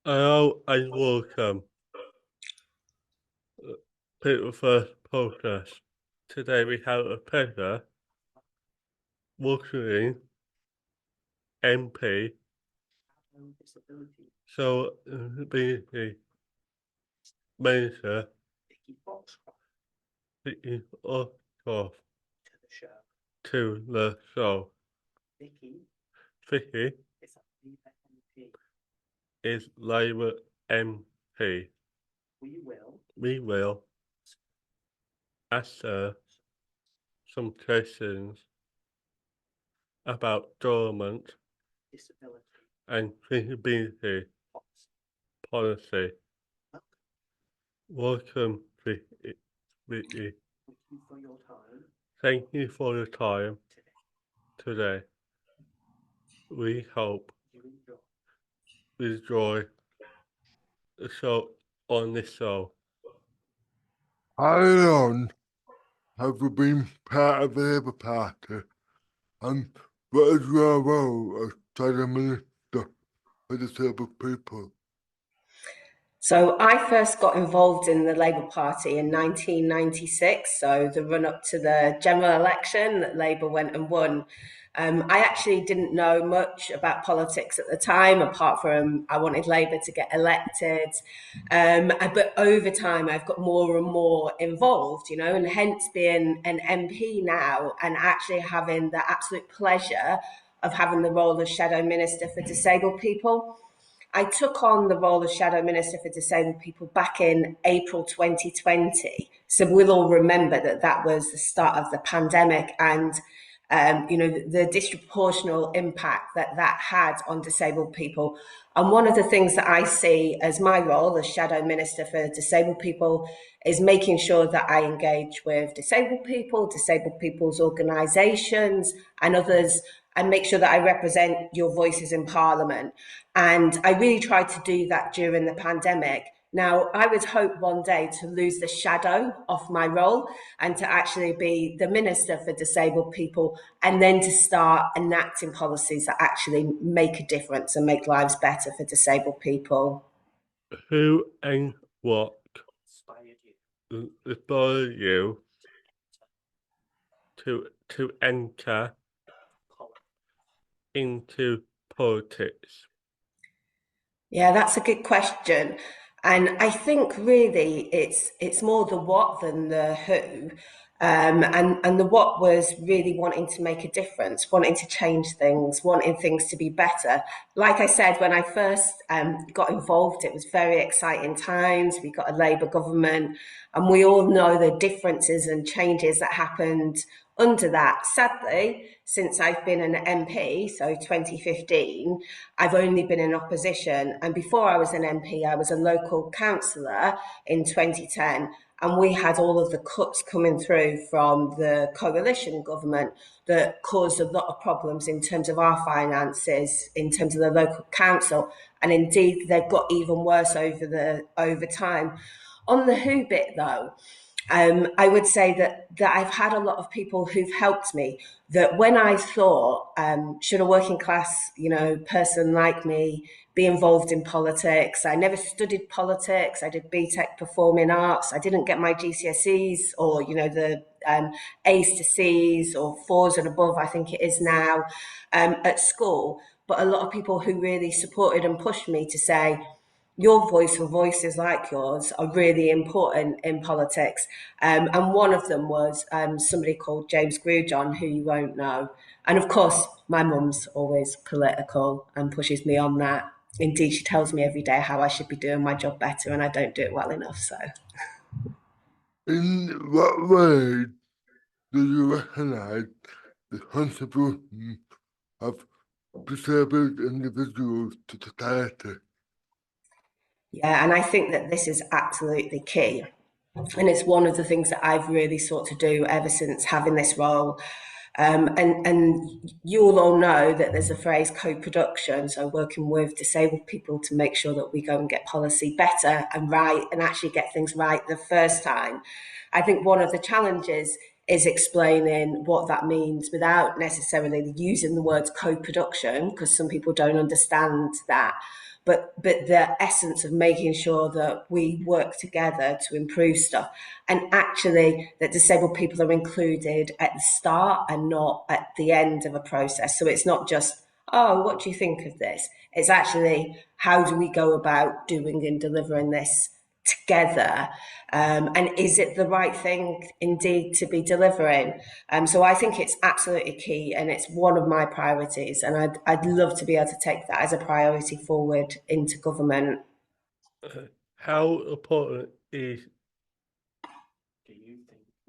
Hello and welcome to the first podcast. Today we have a pleasure welcoming MP Disability Minister Vicky Foxcroft to the show. Vicky is Labour MP. We will ask her some questions about government and disability policy. Welcome, Vicky. Thank you for your time today. We hope you enjoy the show on this show. How long have you been part of the Labour Party? And what is your role as Prime Minister for disabled people? So I first got involved in the Labour Party in 1996, so the run-up to the general election that Labour went and won. I actually didn't know much about politics at the time, apart from I wanted Labour to get elected. But over time, I've got more and more involved, and hence being an MP now and actually having the absolute pleasure of having the role of Shadow Minister for Disabled People. I took on the role of Shadow Minister for Disabled People back in April 2020. So we'll all remember that that was the start of the pandemic and, the disproportionate impact that that had on disabled people. And one of the things that I see as my role as Shadow Minister for Disabled People is making sure that I engage with disabled people's organisations and others, and make sure that I represent your voices in Parliament. And I really tried to do that during the pandemic. Now, I would hope one day to lose the shadow off my role and to actually be the Minister for Disabled People, and then to start enacting policies that actually make a difference and make lives better for disabled people. Who and what inspired you to enter into politics? Yeah, that's a good question. And I think really it's more the what than the who. And the what was really wanting to make a difference, wanting to change things, wanting things to be better. Like I said, when I first got involved, it was very exciting times. We got a Labour government, and we all know the differences and changes that happened under that. Sadly, since I've been an MP, so 2015, I've only been in opposition. And before I was an MP, I was a local councillor in 2010. And we had all of the cuts coming through from the coalition government that caused a lot of problems in terms of our finances, in terms of the local council. And indeed, they've got even worse over time. On the who bit, though, I would say that I've had a lot of people who've helped me, that when I thought, should a working class, person like me be involved in politics? I never studied politics. I did BTEC Performing Arts. I didn't get my GCSEs or, the A's to C's or 4s and above, I think it is now, at school. But a lot of people who really supported and pushed me to say, your voice or voices like yours are really important in politics. And one of them was somebody called James Grujon, who you won't know. And of course, my mum's always political and pushes me on that. Indeed, she tells me every day how I should be doing my job better, and I don't do it well enough. So, in what way do you recognise the contribution of disabled individuals to society? Yeah, and I think that this is absolutely key. And it's one of the things that I've really sought to do ever since having this role. And you'll all know that there's a phrase co-production, so working with disabled people to make sure that we go and get policy better and right and actually get things right the first time. I think one of the challenges is explaining what that means without necessarily using the words co-production, because some people don't understand that. but the essence of making sure that we work together to improve stuff, and actually that disabled people are included at the start and not at the end of a process. So it's not just, oh, what do you think of this? It's actually, how do we go about doing and delivering this together, and is it the right thing indeed to be delivering? So I think it's absolutely key, and it's one of my priorities, and I'd love to be able to take that as a priority forward into government. How important is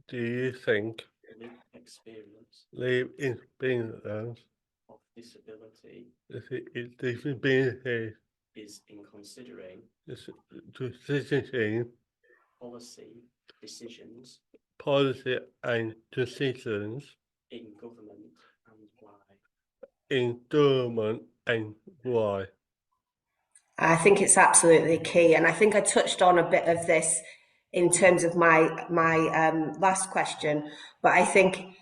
Do you think lived experience of disability disability is in considering decision policy decisions policy and decisions in government and why? in government and why? I think it's absolutely key, and I think I touched on a bit of this in terms of my last question. But I think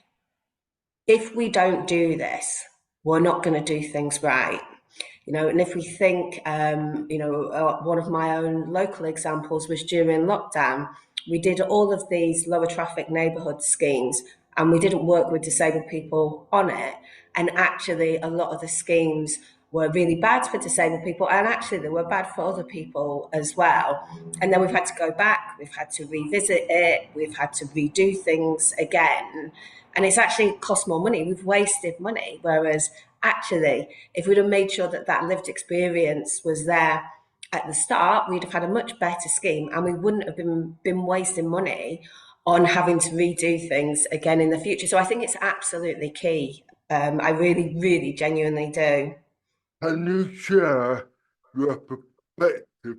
if we don't do this, we're not going to do things right. And if we think, one of my own local examples was during lockdown, we did all of these lower traffic neighbourhood schemes, and we didn't work with disabled people on it. And actually, a lot of the schemes were really bad for disabled people, and actually they were bad for other people as well. And then we've had to go back, we've had to revisit it, we've had to redo things again, and it's actually cost more money. We've wasted money, whereas actually, if we'd have made sure that that lived experience was there at the start, we'd have had a much better scheme, and we wouldn't have been wasting money on having to redo things again in the future. So I think it's absolutely key. I really, really genuinely do. Can you share your perspective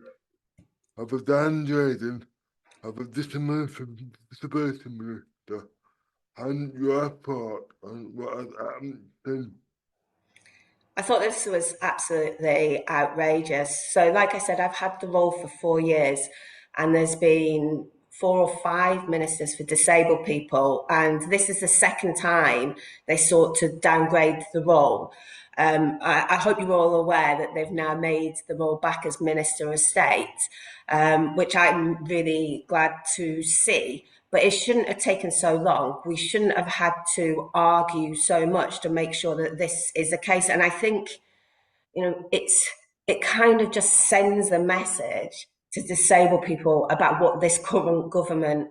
of a downgrading of a disability minister and your thought on what has happened since? I thought this was absolutely outrageous. So, like I said, I've had the role for 4 years, and there's been 4 or 5 ministers for disabled people, and this is the second time they sought to downgrade the role. I hope you're all aware that they've now made the role back as Minister of State, which I'm really glad to see. But it shouldn't have taken so long. We shouldn't have had to argue so much to make sure that this is the case. And I think, it kind of just sends a message to disabled people about what this current government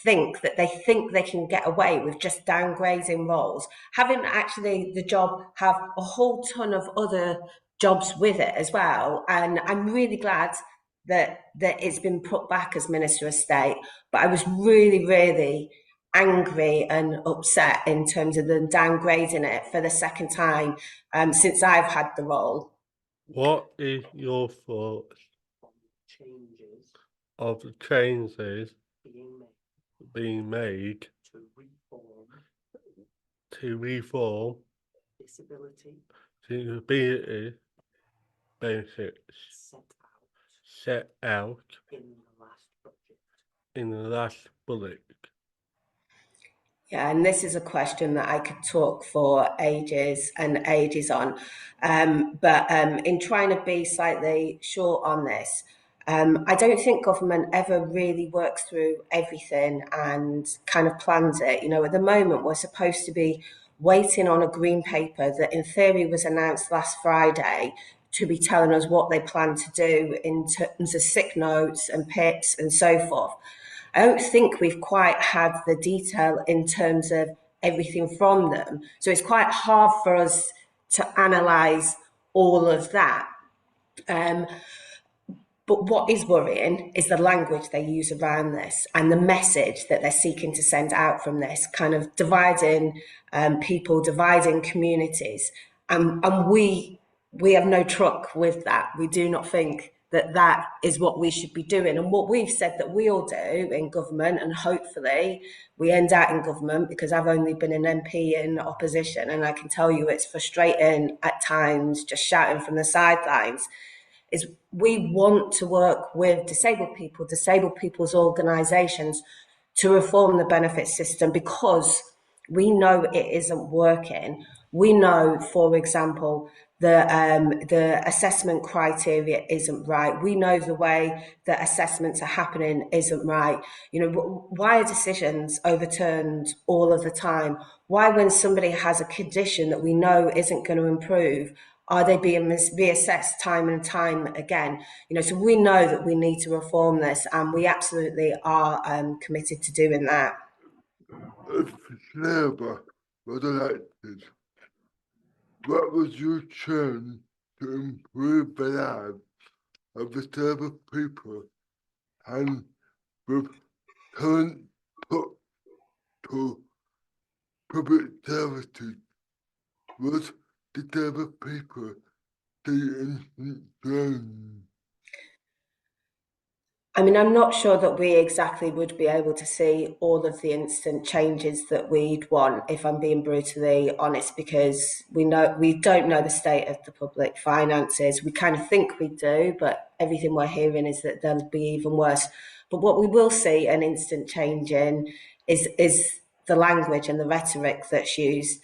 think they can get away with just downgrading roles, having actually the job have a whole ton of other jobs with it as well. And I'm really glad that it's been put back as Minister of State, but I was really, really angry and upset in terms of them downgrading it for the second time since I've had the role. What is your thoughts On changes of the changes being made being made to reform to reform disability disability benefits set set out in the last budget? in the last budget? Yeah, and this is a question that I could talk for ages and ages on. But in trying to be slightly short on this, I don't think government ever really works through everything and kind of plans it. At the moment, we're supposed to be waiting on a green paper that in theory was announced last Friday to be telling us what they plan to do in terms of sick notes and PIPs and so forth. I don't think we've quite had the detail in terms of everything from them. So it's quite hard for us to analyse all of that. But what is worrying is the language they use around this and the message that they're seeking to send out from this, kind of dividing people, dividing communities. And we have no truck with that. We do not think that that is what we should be doing. And what we've said that we'll do in government, and hopefully we end out in government, because I've only been an MP in opposition, and I can tell you it's frustrating at times just shouting from the sidelines, is we want to work with disabled people's organisations to reform the benefit system, because we know it isn't working. We know, for example, the assessment criteria isn't right. We know the way that assessments are happening isn't right. You know, why are decisions overturned all of the time? Why, when somebody has a condition that we know isn't going to improve, are they being reassessed time and time again? You know, so we know that we need to reform this, and we absolutely are committed to doing that. If Labour was elected, what would you change to improve the lives of disabled people and with current put to public services? Would disabled people see instant change? I mean, I'm not sure that we exactly would be able to see all of the instant changes that we'd want, if I'm being brutally honest, because we don't know the state of the public finances. We kind of think we do, but everything we're hearing is that they'll be even worse. But what we will see an instant change in is the language and the rhetoric that's used.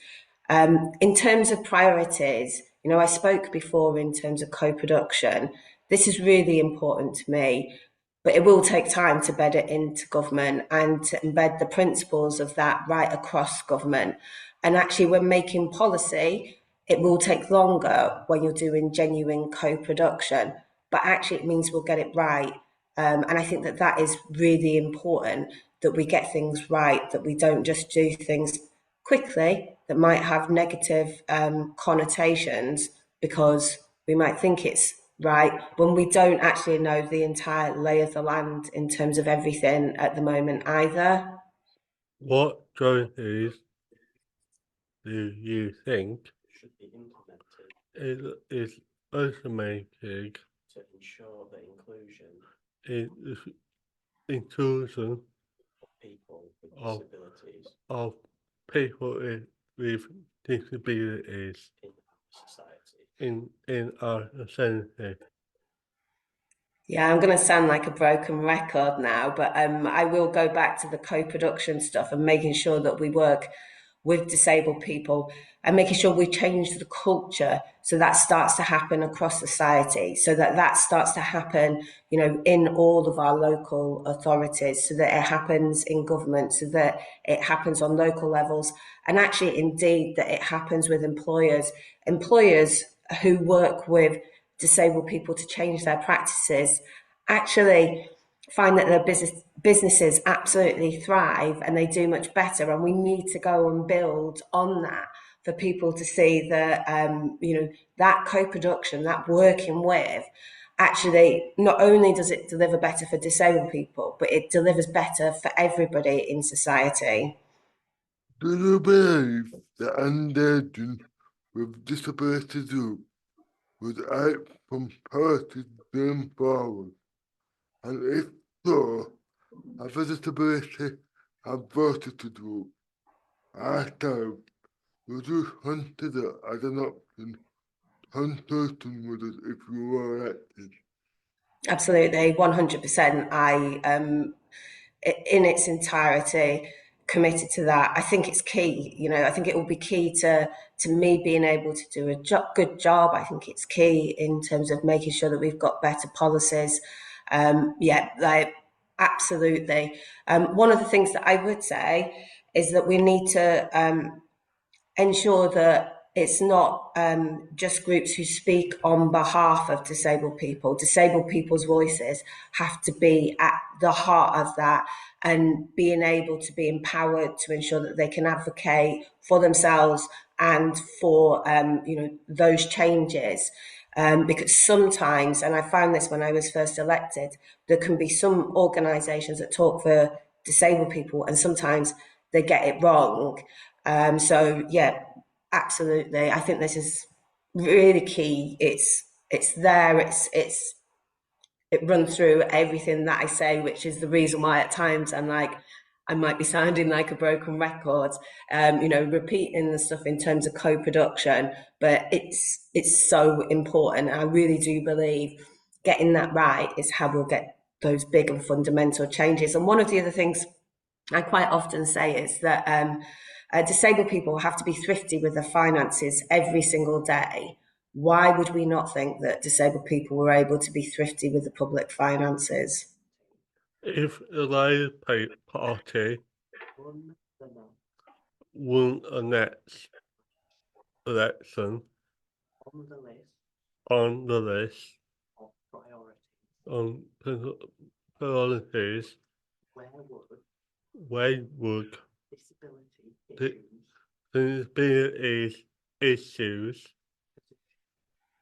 In terms of priorities, you know, I spoke before in terms of co-production. This is really important to me. But it will take time to bed it into government and to embed the principles of that right across government. And actually, when making policy, it will take longer when you're doing genuine co-production. But actually, it means we'll get it right. And I think that that is really important, that we get things right, that we don't just do things quickly that might have negative connotations because we might think it's right when we don't actually know the entire lay of the land in terms of everything at the moment either. What strategies do you think should be implemented is estimated to ensure the inclusion is inclusion of people with Of- disabilities of people with disabilities in our society? in our society? Yeah, I'm going to sound like a broken record now, but I will go back to the co-production stuff and making sure that we work with disabled people and making sure we change the culture so that starts to happen across society, so that that starts to happen, you know, in all of our local authorities, so that it happens in government, so that it happens on local levels, and actually, indeed, that it happens with employers who work with disabled people to change their practices actually find that their businesses absolutely thrive and they do much better, and we need to go and build on that for people to see that you know, that co-production, that working with, actually not only does it deliver better for disabled people, but it delivers better for everybody in society. Do you believe that engaging with disability group would act from policy going forward? And if so, have a disability advocacy group ourselves, would you consider as an option consulting with us if you were elected? Absolutely, 100%. In its entirety, committed to that. I think it's key. You know, I think it will be key to me being able to do a good job. I think it's key in terms of making sure that we've got better policies. Yeah, like absolutely. One of the things that I would say is that we need to ensure that it's not just groups who speak on behalf of disabled people. Disabled people's voices have to be at the heart of that, and being able to be empowered to ensure that they can advocate for themselves and for you know, those changes. Because sometimes, and I found this when I was first elected, there can be some organisations that talk for disabled people and sometimes they get it wrong. So yeah, absolutely. I think this is really key. It's there. It runs through everything that I say, which is the reason why at times I'm like, I might be sounding like a broken record, you know, repeating the stuff in terms of co-production, but it's so important. I really do believe getting that right is how we'll get those big and fundamental changes. And one of the other things I quite often say is that disabled people have to be thrifty with their finances every single day, why would we not think that disabled people were able to be thrifty with the public finances? If the Labour Party won the next election on the list on priorities, where would disabilities issues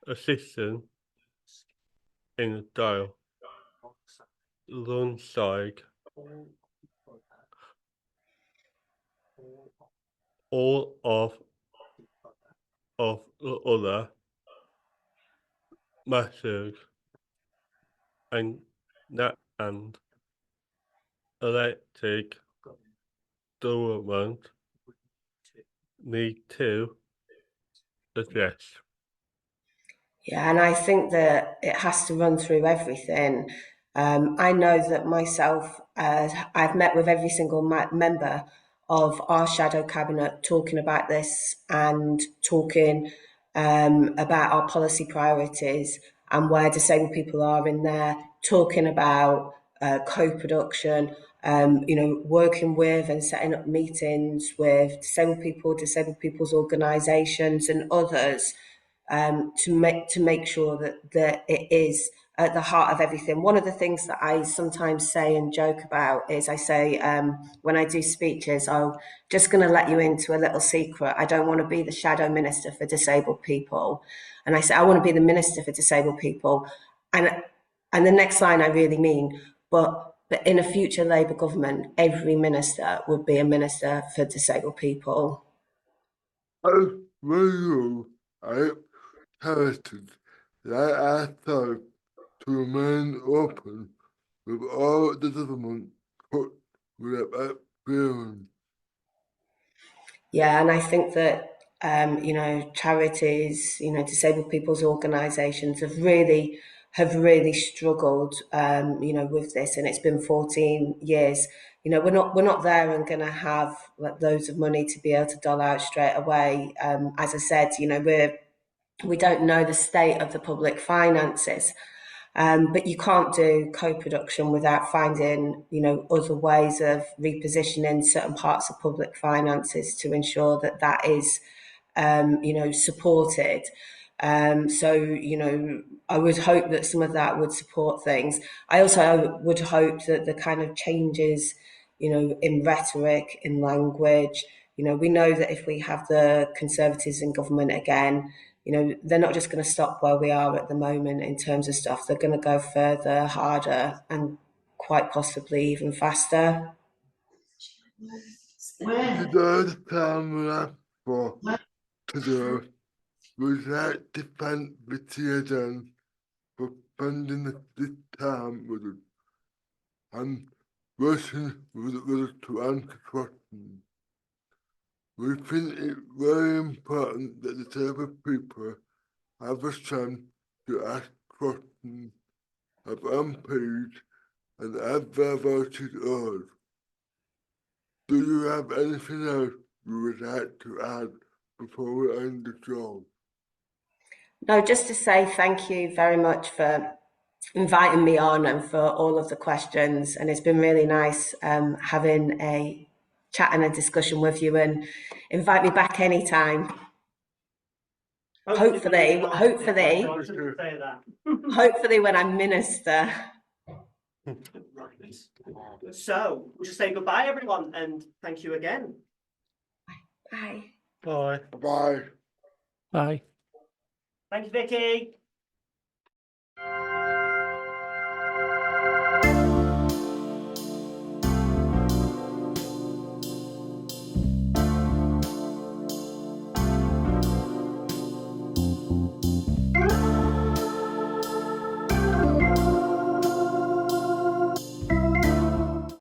assistance in the dial alongside all of the other matters and that and elected government need to address. Yeah, and I think that it has to run through everything. I know that myself, I've met with every single member of our shadow cabinet talking about this and talking about our policy priorities and where disabled people are in there, talking about co-production, working with and setting up meetings with disabled people, disabled people's organisations and others to make sure that it is at the heart of everything. One of the things that I sometimes say and joke about is I say when I do speeches, I'm just going to let you into a little secret. I don't want to be the shadow minister for disabled people. And I say, I want to be the minister for disabled people. And the next line I really mean, but in a future Labour government, every minister would be a minister for disabled people. As well, I characters that I thought to remain open with all the government put without feeling. Yeah, and I think that charities, disabled people's organisations have really struggled, with this, and it's been 14 years. We're not there and going to have loads of money to be able to dole out straight away. As I said, we don't know the state of the public finances. But you can't do co-production without finding, other ways of repositioning certain parts of public finances to ensure that that is, supported. I would hope that some of that would support things. I also would hope that the kind of changes, in rhetoric, in language, we know that if we have the Conservatives in government again, they're not just going to stop where we are at the moment in terms of stuff. They're going to go further, harder, and quite possibly even faster. The time left for today was that to thank Vicky again for spending this time with us and working with us to answer questions. We think it's very important that disabled people have a chance to ask questions of MPs and have their voices heard. Do you have anything else you would like to add before we end the show? No, just to say thank you very much for inviting me on and for all of the questions. And it's been really nice having a chat and a discussion with you, and invite me back anytime. Hopefully when I'm minister. Right. So we'll just say goodbye, everyone, and thank you again. Bye. Bye. Bye. Bye. Thank you, Vicky.